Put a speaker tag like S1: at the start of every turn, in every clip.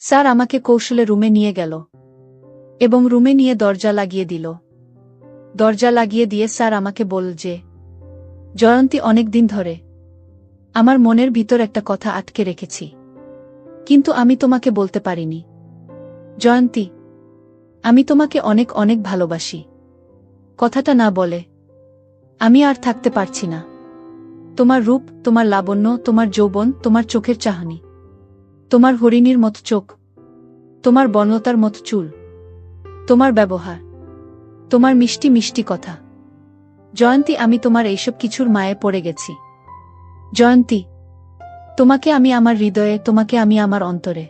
S1: Sir আমাকে কৌশলে রুমে নিয়ে গেল এবং রুমে নিয়ে দরজা লাগিয়ে দিল। দরজা লাগিয়ে দিয়ে স্যার আমাকে বলল যে, জয়ন্তী, অনেক দিন ধরে আমার মনের ভিতর একটা কথা আটকে রেখেছি, কিন্তু আমি তোমাকে বলতে পারিনি। জয়ন্তী, আমি তোমাকে অনেক অনেক ভালোবাসি। কথাটা না বলে আমি আর থাকতে পারছি না। তোমার রূপ, তোমার লাবণ্য, তোমার যৌবন, তোমার চোখের চাহনি, তোমার হরিণীর মতো চোখ, তোমার বনলতার মতো চুল, তোমার ব্যবহার, তোমার মিষ্টি মিষ্টি কথা। জয়ন্তী, আমি তোমার এইসব কিছুর মায়ে পড়ে গেছি। জয়ন্তী, তোমাকে আমি আমার হৃদয়ে, তোমাকে আমি আমার অন্তরে,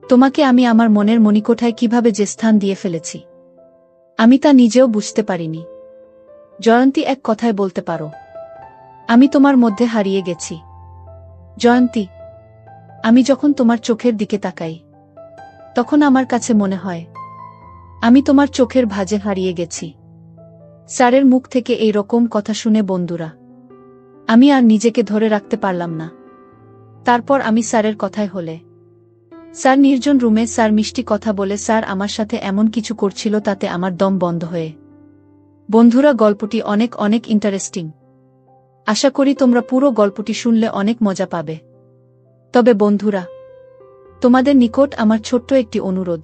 S1: তোমাকে আমি আমার মনের মণিকোঠায় কিভাবে যে স্থান দিয়ে ফেলেছি আমি তা নিজেও বুঝতে পারিনি। জয়ন্তী, এক কথায় বলতে পারো আমি তোমার মধ্যে হারিয়ে গেছি। জয়ন্তী, আমি যখন তোমার চোখের দিকে তাকাই তখন আমার কাছে মনে হয় আমি তোমার চোখের ভাঁজে হারিয়ে গেছি। স্যারের মুখ থেকে এই রকম কথা শুনে বন্ধুরা, আমি আর নিজেকে ধরে রাখতে পারলাম না। তারপর আমি স্যারের কথায় হলে, স্যার নির্জন রুমে স্যার মিষ্টি কথা বলে স্যার আমার সাথে এমন কিছু করছিল তাতে আমার দম বন্ধ হয়ে। বন্ধুরা, গল্পটি অনেক অনেক ইন্টারেস্টিং। আশা করি তোমরা পুরো গল্পটি শুনলে অনেক মজা পাবে। তবে বন্ধুরা, তোমাদের নিকট আমার ছোট্ট একটি অনুরোধ,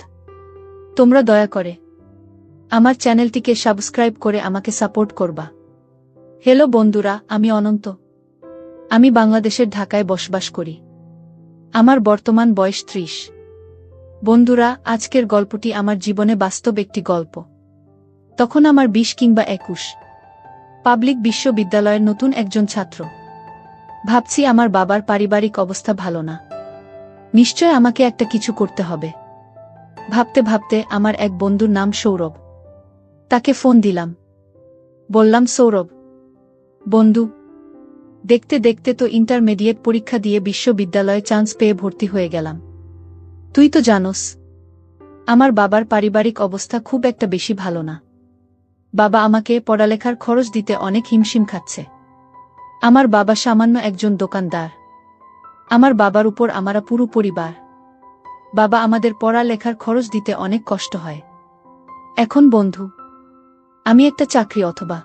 S1: তোমরা দয়া করে আমার চ্যানেলটিকে সাবস্ক্রাইব করে আমাকে সাপোর্ট করবা। হ্যালো বন্ধুরা, আমি অনন্ত। আমি বাংলাদেশের ঢাকায় বসবাস করি। আমার বর্তমান বয়স 30। বন্ধুরা, আজকের গল্পটি আমার জীবনে বাস্তব একটি গল্প। তখন আমার 20 কিংবা 21। পাবলিক বিশ্ববিদ্যালয়ের নতুন একজন ছাত্র। ভাবছি আমার বাবার পারিবারিক অবস্থা ভালো না, নিশ্চয় আমাকে একটা কিছু করতে হবে। ভাবতে ভাবতে আমার এক বন্ধুর নাম সৌরভ, তাকে ফোন দিলাম। বললাম, সৌরভ বন্ধু, দেখতে দেখতে তো ইন্টারমিডিয়েট পরীক্ষা দিয়ে বিশ্ববিদ্যালয়ে চান্স পেয়ে ভর্তি হয়ে গেলাম। তুই তো জানোস আমার বাবার পারিবারিক অবস্থা খুব একটা বেশি ভালো না। বাবা আমাকে পড়ালেখার খরচ দিতে অনেক হিমশিম খাচ্ছে। আমার বাবা সামান্য একজন দোকানদার। আমার বাবার উপর আমরা পুরো পরিবার। বাবা আমাদের পড়ালেখার খরচ দিতে অনেক কষ্ট হয়। এখন বন্ধু, আমি একটা চাকরি অথবা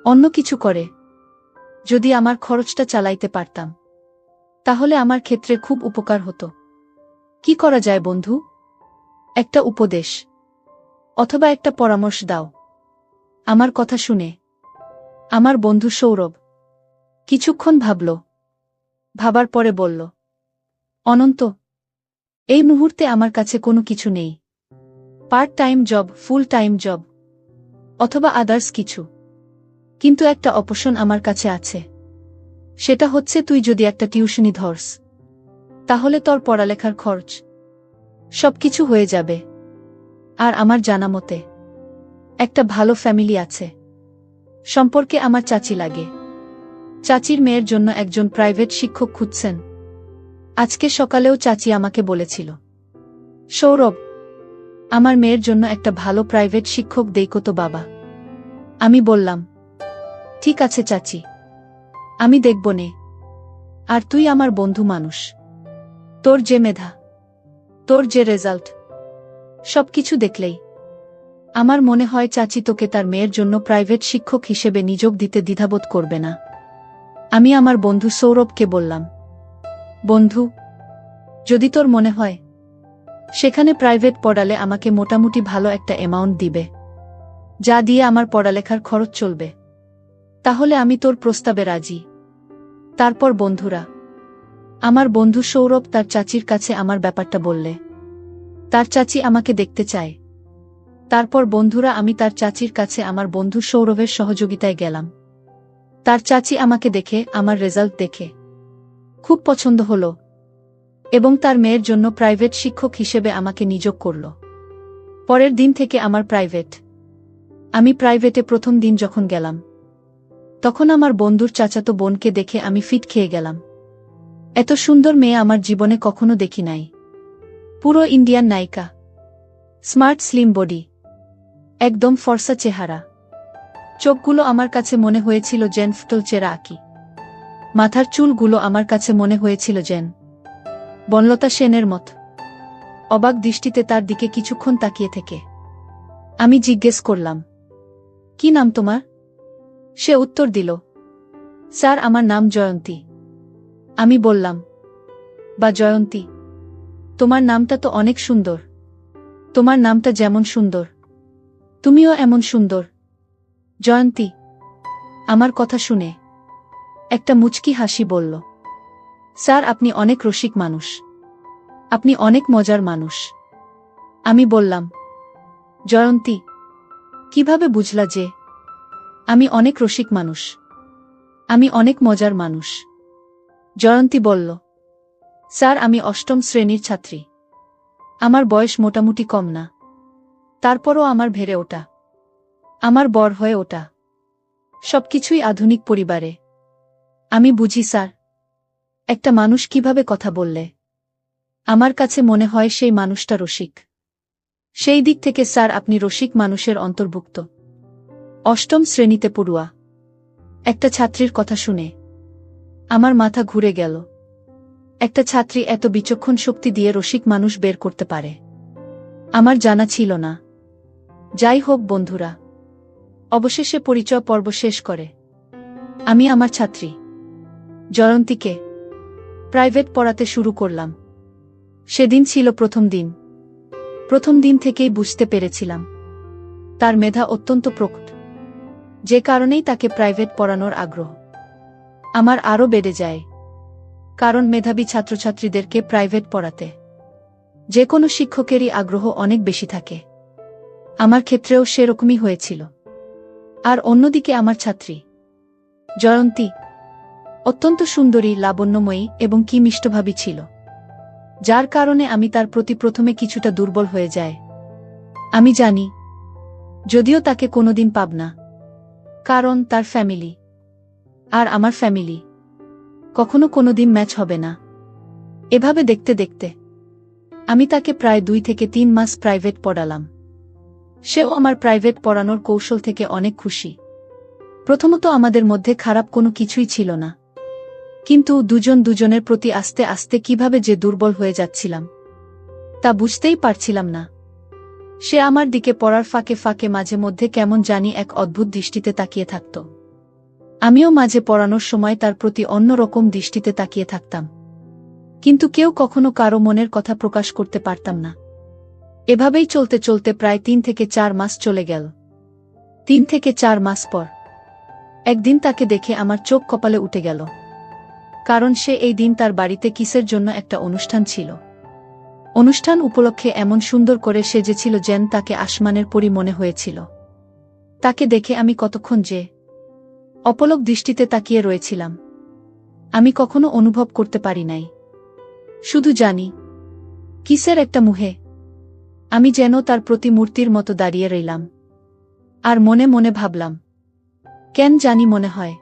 S1: অন্য কিছু করে যদি আমার খরচটা চালাইতে পারতাম তাহলে আমার ক্ষেত্রে খুব উপকার হতো। কি করা যায় বন্ধু? একটা উপদেশ অথবা একটা পরামর্শ দাও। আমার কথা শুনে আমার বন্ধু সৌরভ কিছুক্ষণ ভাবল। ভাবার পরে বলল, অনন্ত, এই মুহূর্তে আমার কাছে কোনো কিছু নেই। Part time job, full time job অথবা আদার্স কিছু, কিন্তু একটা অপশন আমার কাছে আছে। সেটা হচ্ছে তুই যদি একটা টিউশনি ধরস তাহলে তোর পড়ালেখার খরচ সবকিছু হয়ে যাবে। আর আমার জানা মতে একটা ভালো ফ্যামিলি আছে। সম্পর্কে আমার চাচি লাগে। চাচির মেয়ের জন্য একজন প্রাইভেট শিক্ষক খুঁজছেন। আজকে সকালেও চাচি আমাকে বলেছিল, সৌরভ, আমার মেয়ের জন্য একটা ভালো প্রাইভেট শিক্ষক দেইকো তো বাবা। আমি বললাম, ঠিক আছে চাচি, আমি দেখব নে। আর তুই আমার বন্ধু মানুষ, তোর যে মেধা, তোর যে রেজাল্ট, সবকিছু দেখলেই আমার মনে হয় চাচি তোকে তার মেয়ের জন্য প্রাইভেট শিক্ষক হিসেবে নিযোগ দিতে দ্বিধাবোধ করবে না। আমি আমার বন্ধু সৌরভকে বললাম, বন্ধু, যদি তোর মনে হয় সেখানে প্রাইভেট পড়ালে আমাকে মোটামুটি ভালো একটা অ্যামাউন্ট দিবে, যা দিয়ে আমার পড়ালেখার খরচ চলবে, তাহলে আমি তোর প্রস্তাবে রাজি। তারপর বন্ধুরা, আমার বন্ধু সৌরভ তার চাচির কাছে আমার ব্যাপারটা বললে। তার চাচি আমাকে দেখতে চায়। তারপর বন্ধুরা, আমি তার চাচির কাছে আমার বন্ধু সৌরভের সহযোগিতায় গেলাম। তার চাচি আমাকে দেখে, আমার রেজাল্ট দেখে খুব পছন্দ হলো এবং তার মেয়ের জন্য প্রাইভেট শিক্ষক হিসেবে আমাকে নিযোগ করল। পরের দিন থেকে আমি প্রাইভেটে প্রথম দিন যখন গেলাম তখন আমার বন্ধুর চাচাতো বোনকে দেখে আমি ফিট খেয়ে গেলাম। এত সুন্দর মেয়ে আমার জীবনে কখনো দেখি নাই। পুরো ইন্ডিয়ান নায়িকা, স্মার্ট স্লিম বডি, একদম ফর্সা চেহারা। চোখগুলো আমার কাছে মনে হয়েছিল যেন ফুটল চেরা আঁকি। মাথার চুলগুলো আমার কাছে মনে হয়েছিল যেন বনলতা সেনের মত। অবাক দৃষ্টিতে তার দিকে কিছুক্ষণ তাকিয়ে থেকে আমি জিজ্ঞেস করলাম, কি নাম তোমার? সে উত্তর দিল, স্যার আমার নাম জয়ন্তী। আমি বললাম, বা জয়ন্তী, তোমার নামটা তো অনেক সুন্দর। তোমার নামটা যেমন সুন্দর, তুমিও এমন সুন্দর। জয়ন্তী আমার কথা শুনে একটা মুচকি হাসি বলল, স্যার আপনি অনেক রসিক মানুষ, আপনি অনেক মজার মানুষ। আমি বললাম, জয়ন্তী কিভাবে বুঝলা যে আমি অনেক রসিক মানুষ, আমি অনেক মজার মানুষ? জয়ন্তী বলল, স্যার আমি অষ্টম শ্রেণীর ছাত্রী। আমার বয়স মোটামুটি কম না, তারপরও আমার ভেড়ে ওঠা, আমার বর হয়ে ওঠা সবকিছুই আধুনিক পরিবারে। আমি বুঝি স্যার, একটা মানুষ কিভাবে কথা বললে আমার কাছে মনে হয় সেই মানুষটা রসিক। সেই দিক থেকে স্যার আপনি রসিক মানুষের অন্তর্ভুক্ত। অষ্টম শ্রেণীতে পড়ুয়া একটা ছাত্রীর কথা শুনে আমার মাথা ঘুরে গেল। একটা ছাত্রী এত বিচক্ষণ শক্তি দিয়ে রসিক মানুষ বের করতে পারে, আমার জানা ছিল না। যাই হোক বন্ধুরা, অবশেষে পরিচয় পর্ব শেষ করে আমি আমার ছাত্রী জয়ন্তীকে প্রাইভেট পড়াতে শুরু করলাম। সেদিন ছিল প্রথম দিন। প্রথম দিন থেকেই বুঝতে পেরেছিলাম তার মেধা অত্যন্ত প্রকট, যে কারণেই তাকে প্রাইভেট পড়ানোর আগ্রহ আমার আরও বেড়ে যায়। কারণ মেধাবী ছাত্রছাত্রীদেরকে প্রাইভেট পড়াতে যে কোনো শিক্ষকেরই আগ্রহ অনেক বেশি থাকে। আমার ক্ষেত্রেও সেরকমই হয়েছিল। আর অন্যদিকে আমার ছাত্রী জয়ন্তী অত্যন্ত সুন্দরী, লাবণ্যময়ী এবং কি মিষ্টভাবী ছিল, যার কারণে আমি তার প্রতি প্রথমে কিছুটা দুর্বল হয়ে যায়। আমি জানি, যদিও তাকে কোনোদিন পাব না, কারণ তার ফ্যামিলি আর আমার ফ্যামিলি কখনো কোনোদিন ম্যাচ হবে না। এভাবে দেখতে দেখতে আমি তাকে প্রায় 2 থেকে 3 মাস প্রাইভেট পড়ালাম। সেও আমার প্রাইভেট পড়ানোর কৌশল থেকে অনেক খুশি। প্রথমত আমাদের মধ্যে খারাপ কোনো কিছুই ছিল না, কিন্তু দুজন দুজনের প্রতি আস্তে আস্তে কিভাবে যে দুর্বল হয়ে যাচ্ছিলাম তা বুঝতেই পারছিলাম না। সে আমার দিকে পড়ার ফাঁকে ফাঁকে মাঝে মধ্যে কেমন জানি এক অদ্ভুত দৃষ্টিতে তাকিয়ে থাকত। আমিও মাঝে পড়ানোর সময় তার প্রতি অন্যরকম দৃষ্টিতে তাকিয়ে থাকতাম, কিন্তু কেউ কখনো কারো মনের কথা প্রকাশ করতে পারতাম না। এভাবেই চলতে চলতে প্রায় 3 থেকে 4 মাস চলে গেল। 3 থেকে 4 মাস পর একদিন তাকে দেখে আমার চোখ কপালে উঠে গেল, কারণ সে এই দিন তার বাড়িতে কিসের জন্য একটা অনুষ্ঠান ছিল। অনুষ্ঠান উপলক্ষে এমন সুন্দর করে সেজেছিল যেন তাকে আসমানের পরী মনে হয়েছিল। তাকে দেখে আমি কতক্ষণ যে অপলক দৃষ্টিতে তাকিয়ে রয়েছিলাম আমি কখনো অনুভব করতে পারি নাই। শুধু জানি কিসের একটা মুহে আমি যেন তার প্রতিমূর্তির মতো দাঁড়িয়ে রইলাম। আর মনে মনে ভাবলাম, কেন জানি মনে হয়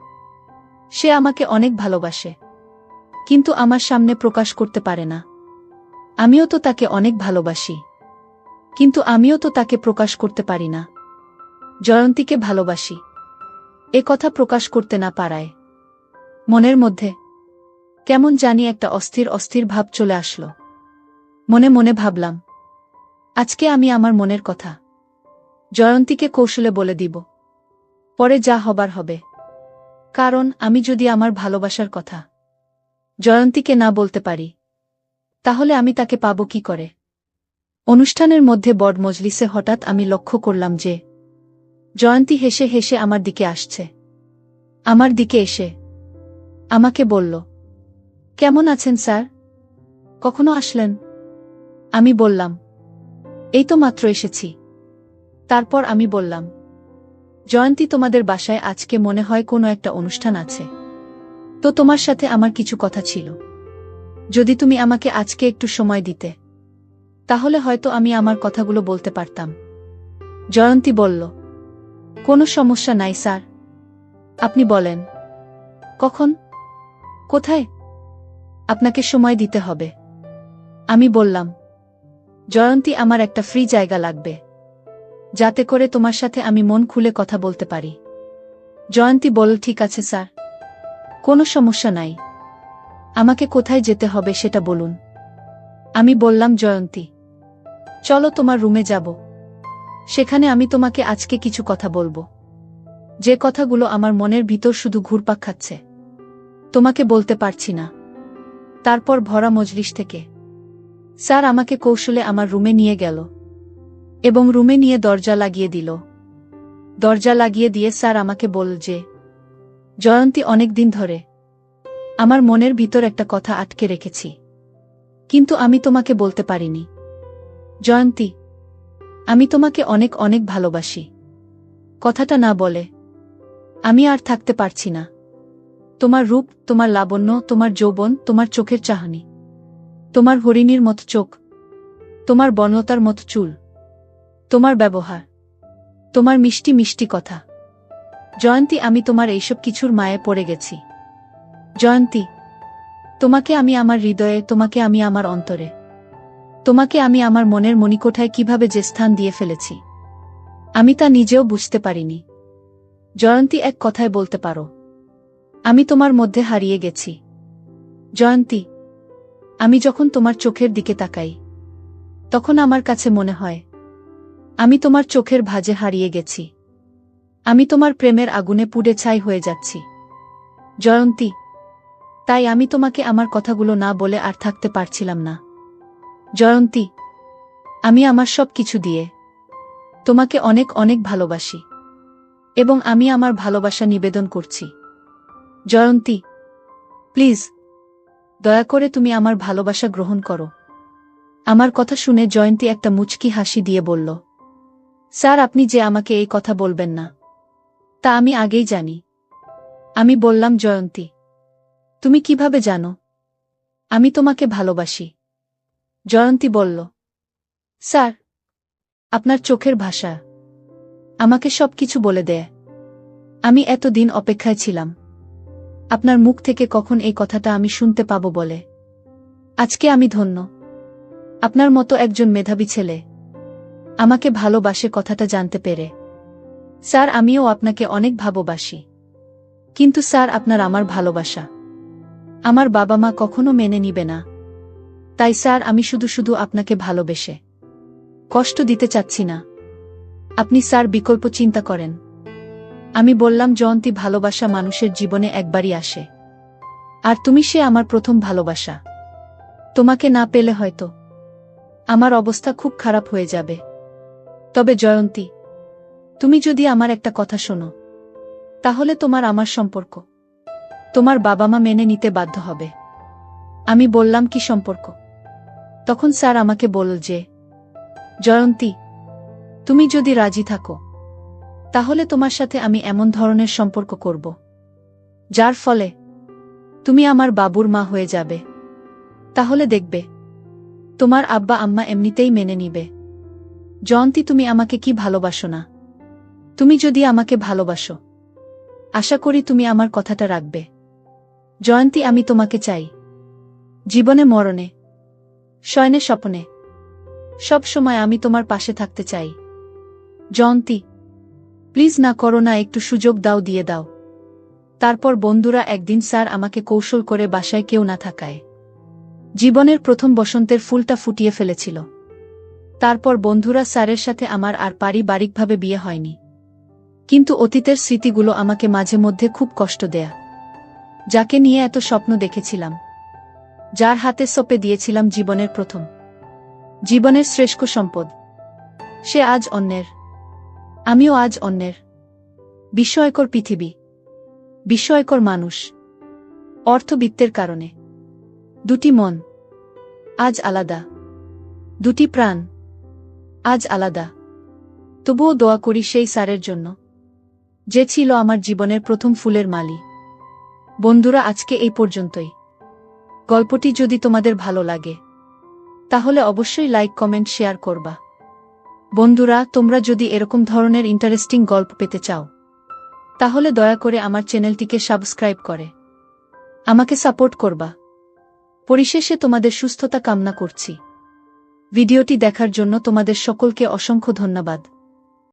S1: সে আমাকে অনেক ভালোবাসে, কিন্তু আমার সামনে প্রকাশ করতে পারে না। আমিও তো তাকে অনেক ভালোবাসি, কিন্তু আমিও তো তাকে প্রকাশ করতে পারি না। জয়ন্তীকে ভালোবাসি এ কথা প্রকাশ করতে না পারায় মনের মধ্যে কেমন জানি একটা অস্থির অস্থির ভাব চলে আসলো। মনে মনে ভাবলাম, আজকে আমি আমার মনের কথা জয়ন্তীকে কৌশলে বলে দিব, পরে যা হবার হবে। কারণ আমি যদি আমার ভালোবাসার কথা জয়ন্তীকে না বলতে পারি, তাহলে আমি তাকে পাবো কি করে? অনুষ্ঠানের মধ্যে বড় মজলিসে হঠাৎ আমি লক্ষ্য করলাম যে জয়ন্তী হেসে হেসে আমার দিকে আসছে। আমার দিকে এসে আমাকে বলল, কেমন আছেন স্যার? কখনো আসলেন? আমি বললাম, এই তো মাত্র এসেছি। তারপর আমি বললাম, জয়ন্তী তোমাদের বাসায় আজকে মনে হয় কোনো একটা অনুষ্ঠান আছে, তো তোমার সাথে আমার কিছু কথা ছিল। যদি তুমি আমাকে আজকে একটু সময় দিতে, তাহলে হয়তো আমি আমার কথাগুলো বলতে পারতাম। জয়ন্তী বলল, কোনো সমস্যা নাই স্যার, আপনি বলেন কখন, কোথায় আপনাকে সময় দিতে হবে। আমি বললাম, জয়ন্তী আমার একটা ফ্রি জায়গা লাগবে, যাতে করে তোমার সাথে আমি মন খুলে কথা বলতে পারি। জয়ন্তী বলল, ঠিক আছে স্যার, কোনো সমস্যা নাই, আমাকে কোথায় যেতে হবে সেটা বলুন। আমি বললাম, জয়ন্তী চলো তোমার রুমে যাব। সেখানে আমি তোমাকে আজকে কিছু কথা বলবো, যে কথাগুলো আমার মনের ভিতর শুধু ঘুরপাক খাচ্ছে, তোমাকে বলতে পারছি না। তারপর ভরা মজলিস থেকে স্যার আমাকে কৌশলে আমার রুমে নিয়ে গেল এবং রুমে নিয়ে দরজা লাগিয়ে দিল। দরজা লাগিয়ে দিয়ে স্যার আমাকে বলল যে, জয়ন্তী, অনেক দিন ধরে আমার মনের ভিতর একটা কথা আটকে রেখেছি, কিন্তু আমি তোমাকে বলতে পারিনি। জয়ন্তী, আমি তোমাকে অনেক অনেক ভালোবাসি। কথাটা না বলে আমি আর থাকতে পারছি না। তোমার রূপ, তোমার লাবণ্য, তোমার যৌবন, তোমার চোখের চাহনি, তোমার হরিণীর মতো চোখ, তোমার বনলতার মতো চুল, তোমার ব্যবহার, তোমার মিষ্টি মিষ্টি কথা। জয়ন্তী, আমি তোমার এইসব কিছুর মায়ে পড়ে গেছি। জয়ন্তী, তোমাকে আমি আমার হৃদয়ে, তোমাকে আমি আমার অন্তরে, তোমাকে আমি আমার মনের মণিকোঠায় কিভাবে যে স্থান দিয়ে ফেলেছি, আমি তা নিজেও বুঝতে পারিনি। জয়ন্তী, এক কথায় বলতে পারো আমি তোমার মধ্যে হারিয়ে গেছি। জয়ন্তী, আমি যখন তোমার চোখের দিকে তাকাই, তখন আমার কাছে মনে হয় আমি তোমার চোখের ভাঁজে হারিয়ে গেছি। আমি তোমার প্রেমের আগুনে পুড়ে ছাই হয়ে যাচ্ছি। জয়ন্তী, তাই আমি তোমাকে আমার কথাগুলো না বলে আর থাকতে পারছিলাম না। জয়ন্তী, আমি আমার সব কিছু দিয়ে তোমাকে অনেক অনেক ভালোবাসি এবং আমি আমার ভালোবাসা নিবেদন করছি। জয়ন্তী, প্লিজ, দয়া করে তুমি আমার ভালোবাসা গ্রহণ করো। আমার কথা শুনে জয়ন্তী একটা মুচকি হাসি দিয়ে বলল, স্যার, আপনি যে আমাকে এই কথা বলবেন না, তা আমি আগেই জানি। আমি বললাম, জয়ন্তী, তুমি কিভাবে জানো আমি তোমাকে ভালোবাসি? জয়ন্তী বলল, স্যার, আপনার চোখের ভাষা আমাকে সবকিছু বলে দেয়। আমি এতদিন অপেক্ষায় ছিলাম আপনার মুখ থেকে কখন এই কথাটা আমি শুনতে পাবো বলে। আজকে আমি ধন্য, আপনার মতো একজন মেধাবী ছেলে আমাকে ভালোবাসে কথাটা জানতে পেরে। স্যার, আমিও আপনাকে অনেক ভালোবাসি, কিন্তু স্যার, আপনার আমার ভালোবাসা আমার বাবা মা কখনো মেনে নিবে না। তাই স্যার, আমি শুধু শুধু আপনাকে ভালোবেসে কষ্ট দিতে চাচ্ছি না। আপনি স্যার বিকল্প চিন্তা করেন। আমি বললাম, জয়ন্তী, ভালোবাসা মানুষের জীবনে একবারই আসে, আর তুমি সে আমার প্রথম ভালোবাসা। তোমাকে না পেলে হয়তো আমার অবস্থা খুব খারাপ হয়ে যাবে। তবে জয়ন্তী, তুমি যদি আমার একটা কথা শোনো, তাহলে তোমার আমার সম্পর্ক তোমার বাবা মা মেনে নিতে বাধ্য হবে। আমি বললাম, কি সম্পর্ক? তখন স্যার আমাকে বলল যে, জয়ন্তী, তুমি যদি রাজি থাকো, তাহলে তোমার সাথে আমি এমন ধরনের সম্পর্ক করব যার ফলে তুমি আমার বাবুর মা হয়ে যাবে। তাহলে দেখবে তোমার আব্বা আম্মা এমনিতেই মেনে নিবে। জয়ন্তী, তুমি আমাকে কি ভালোবাসো না? তুমি যদি আমাকে ভালোবাসো, আশা করি তুমি আমার কথাটা রাখবে। জয়ন্তী, আমি তোমাকে চাই, জীবনে মরণে, শয়নে স্বপ্নে, সব সময় আমি তোমার পাশে থাকতে চাই। জয়ন্তী, প্লিজ না করো না, একটু সুযোগ দাও, দিয়ে দাও। তারপর বন্ধুরা একদিন স্যার আমাকে কৌশল করে বাসায় কেউ না থাকায় জীবনের প্রথম বসন্তের ফুলটা ফুটিয়ে ফেলেছিল। তারপর বন্ধুরা স্যারের সাথে আমার আর পারিবারিকভাবে বিয়ে হয়নি, কিন্তু অতীতের স্মৃতিগুলো আমাকে মাঝে মধ্যে খুব কষ্ট দেয়া। যাকে নিয়ে এত স্বপ্ন দেখেছিলাম, যার হাতে সঁপে দিয়েছিলাম জীবনের শ্রেষ্ঠ সম্পদ, সে আজ অন্যের, আমিও আজ অন্যের। বিস্ময়কর পৃথিবী, বিস্ময়কর মানুষ। অর্থবিত্তের কারণে দুটি মন আজ আলাদা, দুটি প্রাণ আজ আলাদা। তবুও দোয়া করি সেই স্যারের জন্য, যে ছিল আমার জীবনের প্রথম ফুলের মালি। বন্ধুরা, আজকে এই পর্যন্তই। গল্পটি যদি তোমাদের ভালো লাগে, তাহলে অবশ্যই লাইক, কমেন্ট, শেয়ার করবা। বন্ধুরা, তোমরা যদি এরকম ধরনের ইন্টারেস্টিং গল্প পেতে চাও, তাহলে দয়া করে আমার চ্যানেলটিকে সাবস্ক্রাইব করে আমাকে সাপোর্ট করবা। পরিশেষে তোমাদের সুস্থতা কামনা করছি। ভিডিওটি দেখার জন্য তোমাদের সকলকে অসংখ্য ধন্যবাদ।